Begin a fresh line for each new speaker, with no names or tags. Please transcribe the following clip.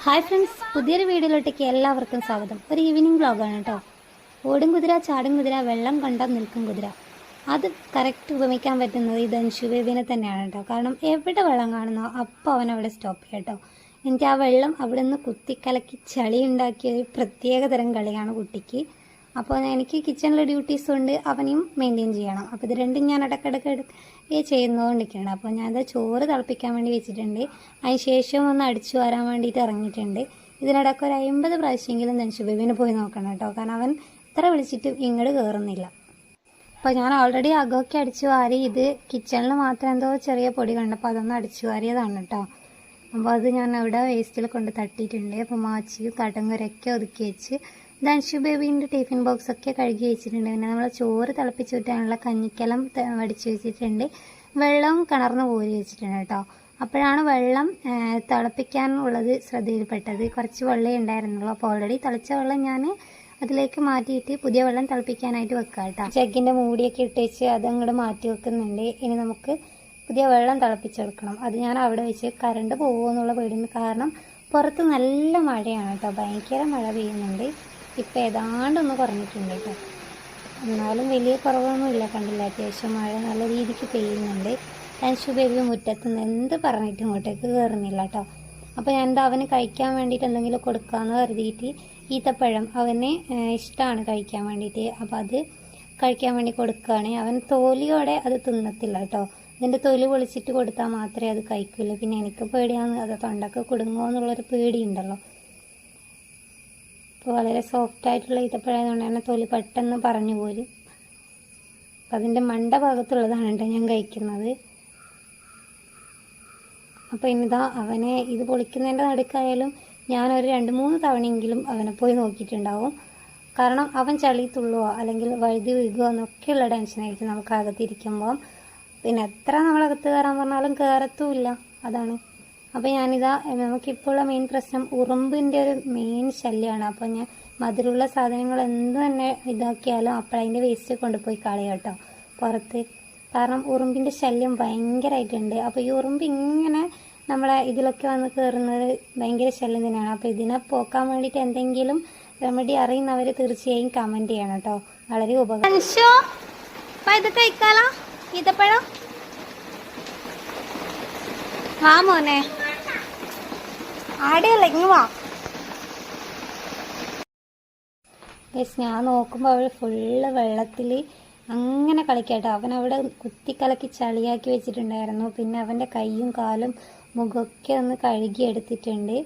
Hi friends, പുതിയൊരു വീഡിയോയിലോട്ടേക്ക് എല്ലാവർക്കും സ്വാഗതം. ഒരു ഈവനിങ് വ്ളോഗാണ് കേട്ടോ. ഓടും കുതിര, ചാടും കുതിര, വെള്ളം കണ്ടാൽ നിൽക്കും കുതിര. അത് കറക്റ്റ് ഉപമിക്കാൻ പറ്റുന്നത് ഈ ധൻഷു ബേബിനെ തന്നെയാണ് കേട്ടോ. കാരണം എവിടെ വെള്ളം കാണുന്നോ അപ്പോൾ അവൻ അവിടെ സ്റ്റോപ്പ് ചെയ്യാം കേട്ടോ. എനിക്ക് ആ വെള്ളം അവിടെ നിന്ന് കുത്തിക്കലക്കി ചളി ഉണ്ടാക്കിയ ഒരു പ്രത്യേക തരം കളിയാണ് കുട്ടിക്ക്. അപ്പോൾ എനിക്ക് കിച്ചണിലെ ഡ്യൂട്ടീസ് കൊണ്ട് അവനെയും മെയിൻറ്റെയിൻ ചെയ്യണം. അപ്പോൾ ഇത് രണ്ടും ഞാൻ ഇടയ്ക്കിടയ്ക്ക് ചെയ്യുന്നതുകൊണ്ടിരിക്കുകയാണ്. അപ്പോൾ ഞാനത് ചോറ് തിളപ്പിക്കാൻ വേണ്ടി വെച്ചിട്ടുണ്ട്. അതിന് ശേഷം ഒന്ന് അടിച്ചു വരാൻ വേണ്ടിയിട്ട് ഇറങ്ങിയിട്ടുണ്ട്. ഇതിനിടയ്ക്ക് ഒരു 50 പ്രാവശ്യമെങ്കിലും ധൻഷു ബേബിനെ പോയി നോക്കണം കേട്ടോ. കാരണം അവൻ ഇത്ര വിളിച്ചിട്ട് ഇങ്ങോട്ട് കയറുന്നില്ല. അപ്പോൾ ഞാൻ ഓൾറെഡി അകമൊക്കെ അടിച്ചു വാരി. ഇത് കിച്ചണിൽ മാത്രം എന്തോ ചെറിയ പൊടി കണ്ടപ്പോൾ അതൊന്ന് അടിച്ചു വാരിയതാണ് കേട്ടോ. അപ്പോൾ അത് ഞാൻ അവിടെ വേസ്റ്റിൽ കൊണ്ട് തട്ടിയിട്ടുണ്ട്. അപ്പോൾ മാച്ചിയും കടങ്ങരൊക്കെ ഒതുക്കി വെച്ച് ധൻഷു ബേബീൻ്റെ ടിഫിൻ ബോക്സൊക്കെ കഴുകി വെച്ചിട്ടുണ്ട്. പിന്നെ നമ്മൾ ചോറ് തിളപ്പിച്ച് വിട്ടാനുള്ള കഞ്ഞിക്കലം വടിച്ച് വെച്ചിട്ടുണ്ട്. വെള്ളം കിണർന്ന് കോരി വെച്ചിട്ടുണ്ട് കേട്ടോ. അപ്പോഴാണ് വെള്ളം തിളപ്പിക്കാനുള്ളത് ശ്രദ്ധയിൽപ്പെട്ടത്. കുറച്ച് വെള്ളമേ ഉണ്ടായിരുന്നുള്ളൂ. അപ്പോൾ ഓൾറെഡി തിളച്ച വെള്ളം ഞാൻ അതിലേക്ക് മാറ്റിയിട്ട് പുതിയ വെള്ളം തിളപ്പിക്കാനായിട്ട് വെക്കാം കേട്ടോ. ജഗ്ഗിൻ്റെ മൂടിയൊക്കെ ഇട്ട് വെച്ച് അതങ്ങോട്ട് മാറ്റി വെക്കുന്നുണ്ട്. ഇനി നമുക്ക് പുതിയ വെള്ളം തിളപ്പിച്ചെടുക്കണം. അത് ഞാൻ അവിടെ വെച്ച് കറണ്ട് പോകുമോ എന്നുള്ള പേടിയുണ്ട്. കാരണം പുറത്ത് നല്ല മഴയാണ് കേട്ടോ. ഭയങ്കര മഴ പെയ്യുന്നുണ്ട്. ഇപ്പോൾ ഏതാണ്ടൊന്ന് കുറഞ്ഞിട്ടുണ്ട് കേട്ടോ. എന്നാലും വലിയ കുറവൊന്നുമില്ല. കണ്ടില്ല, അത്യാവശ്യം മഴ നല്ല രീതിക്ക് പെയ്യുന്നുണ്ട്. ധൻഷു ബേബി മുറ്റത്ത് നിന്ന് എന്ത് പറഞ്ഞിട്ട് ഇങ്ങോട്ടേക്ക് കയറുന്നില്ല കേട്ടോ. അപ്പോൾ ഞാനെന്താ അവന് കഴിക്കാൻ വേണ്ടിയിട്ട് എന്തെങ്കിലും കൊടുക്കാമെന്ന് കരുതിയിട്ട് ഈത്തപ്പഴം അവന് ഇഷ്ടമാണ് കഴിക്കാൻ വേണ്ടിയിട്ട്. അപ്പോൾ അത് കഴിക്കാൻ വേണ്ടി കൊടുക്കുകയാണ്. അവൻ തോലിയോടെ അത് തിന്നത്തില്ല കേട്ടോ. ഇതിൻ്റെ തൊലി പൊളിച്ചിട്ട് കൊടുത്താൽ മാത്രമേ അത് കഴിക്കുള്ളൂ. പിന്നെ എനിക്ക് പേടിയാണ്, അത് തൊണ്ടൊക്കെ കുടുങ്ങുമോ എന്നുള്ളൊരു പേടിയുണ്ടല്ലോ. അപ്പോൾ വളരെ സോഫ്റ്റായിട്ടുള്ള ഈത്തപ്പഴമായതുകൊണ്ട് തന്നെ തൊലി പെട്ടെന്ന് പറഞ്ഞു പോരും. അപ്പം അതിൻ്റെ മണ്ട ഭാഗത്തുള്ളതാണ് കേട്ടോ ഞാൻ കഴിക്കുന്നത്. അപ്പോൾ ഇനിതാ അവനെ ഇത് പൊളിക്കുന്നതിൻ്റെ നടുക്കായാലും ഞാനൊരു 2-3 തവണയെങ്കിലും അവനെ പോയി നോക്കിയിട്ടുണ്ടാവും. കാരണം അവൻ ചളി തുള്ളുവോ അല്ലെങ്കിൽ വഴുതി വീഴുകയോ എന്നൊക്കെയുള്ള ടെൻഷനായിരിക്കും നമുക്ക് അകത്തിരിക്കുമ്പോൾ. പിന്നെ എത്ര നമ്മളകത്ത് കയറാൻ പറഞ്ഞാലും കയറത്തുമില്ല, അതാണ്. അപ്പോൾ ഞാനിതാ നമുക്കിപ്പോഴുള്ള മെയിൻ പ്രശ്നം ഉറുമ്പിൻ്റെ ഒരു മെയിൻ ശല്യമാണ്. അപ്പോൾ ഞാൻ മധുരമുള്ള സാധനങ്ങൾ എന്ത് തന്നെ ഇതാക്കിയാലും അപ്പോഴതിൻ്റെ വേസ്റ്റ് കൊണ്ടുപോയി കളയാം കേട്ടോ പുറത്ത്. കാരണം ഉറുമ്പിൻ്റെ ശല്യം ഭയങ്കരമായിട്ടുണ്ട്. അപ്പോൾ ഈ ഉറുമ്പ് ഇങ്ങനെ നമ്മളെ ഇതിലൊക്കെ വന്ന് കയറുന്നത് ഭയങ്കര ശല്യം തന്നെയാണ്. അപ്പോൾ ഇതിനെ പോക്കാൻ വേണ്ടിയിട്ട് എന്തെങ്കിലും റെമഡി അറിയുന്നവർ തീർച്ചയായും കമൻറ്റ് ചെയ്യണം കേട്ടോ. വളരെ ഉപകാരം. ഇത് കഴിക്കാലോ ഈത്തപ്പഴം. വാ മോനെ, ആടെയല്ല ഇങ്ങ് വാ. ഞാൻ നോക്കുമ്പോൾ അവൾ ഫുള്ള് വെള്ളത്തിൽ അങ്ങനെ കളിക്കട്ടോ. അവനവിടെ കുത്തിക്കലക്കി ചളിയാക്കി വെച്ചിട്ടുണ്ടായിരുന്നു. പിന്നെ അവൻ്റെ കൈയും കാലും മുഖമൊക്കെ ഒന്ന് കഴുകി എടുത്തിട്ടുണ്ട്.